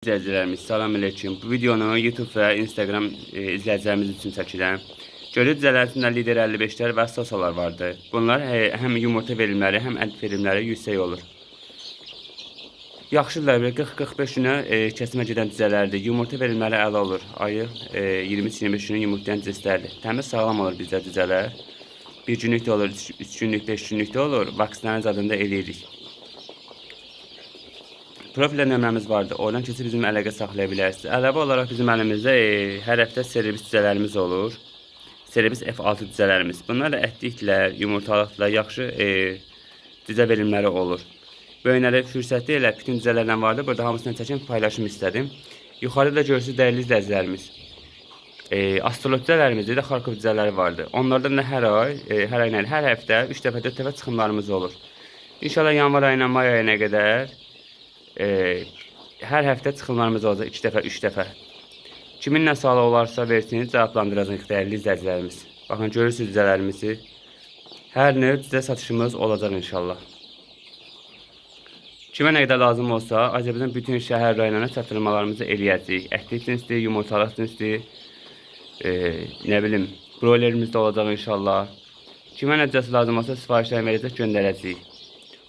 İzləyicilərimiz, salam aleyküm. Bu videonu YouTube və Instagram izləyicilərimiz üçün çəkirəm. Görüldüyü düzələrində lider 55'lər və sasalar vardır. Bunlar həm yumurta verimləri, həm ət verimləri yüksək olur. Yaxşıdırlar, 40-45 günə kəsimə gedən düzələrdir. Yumurta verimləri əla olur. Ayı 23-25 günə yumurtlayan cüslərdir. Təmiz sağlam olur bizdə düzələr. 1 günlük də olur, 3 günlük, 5 günlük də olur. Vaksinlərin zadında eləyirik. Profillə nömrəmiz vardı. Oradan keçib bizim əlaqə saxlaya bilərsiniz. Əlavə olaraq bizim əlimizdə hər həftə servis düzələrimiz olur. Servis F6 düzələrimiz. Bunlar da ətliklər, yumurtalıqlar, yaxşı düzə verimləri olur. Böyünləri fürsətli elə bütün düzələrdən vardı. Burada hamısını çəkim, paylaşım istədim. Yuxarıda görürsünüz dəyərli izləyicilərimiz. Astrolog düzələrimiz də Xarkov düzələri vardı. Onlardan da hər həftə 3 dəfə 4 dəfə çıxımlarımız olur. İnşallah yanvar ayına, may ayına qədər hər həftə çıxımlarımız olacaq 2 dəfə, 3 dəfə. Kiminlə sualı olarsa versiniz, cavablandıracaq dəyərli izləyicilərimiz. Baxın, görürsünüz düzələrimizi. Hər növ düzə satışımız olacaq inşallah. Kimə nə qədər lazım olsa, Azərbaycan bütün şəhər rayonuna çatdırmalarımızı eləyəcəyik. Ətlik cinsli, yumurtalıq cinsli, nə bilim, broilerimiz də olacaq inşallah. Kimə necəsi lazım olsa sifarişlər verəcək, göndərəcəyik.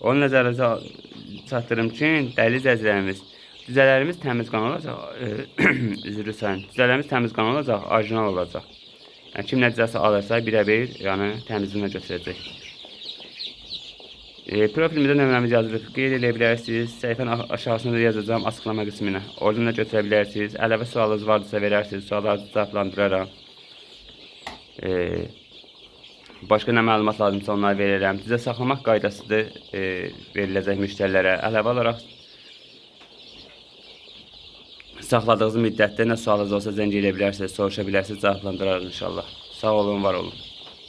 Onun nəzərinizə çatdırım ki, dəyərli izləyicilərimiz, düzələrimiz təmiz qan olacaq, düzələrimiz təmiz qan olacaq, orijinal olacaq. Yəni, kim nəticəsi alırsa, birə-bir, yəni təmizliyinə götürəcək. Profilimizdə nömrəmiz yazılır, qeyd edə bilərsiniz, səhifənin aşağısında da yazacağım açıqlama qisminə. Oradan da götürə bilərsiniz, əlavə sualınız varsa verərsiniz, suallarınızı cavablandıraram. Başqa nə məlumat lazımsa onları verirəm. Sizə saxlamaq qaydasıdır veriləcək müştərilərə. Əlavə olaraq saxladığınız müddətdə nə sualınız olsa zəng edə bilərsiniz, soruşa bilərsiniz, cavablandırarıq inşallah. Sağ olun, var olun.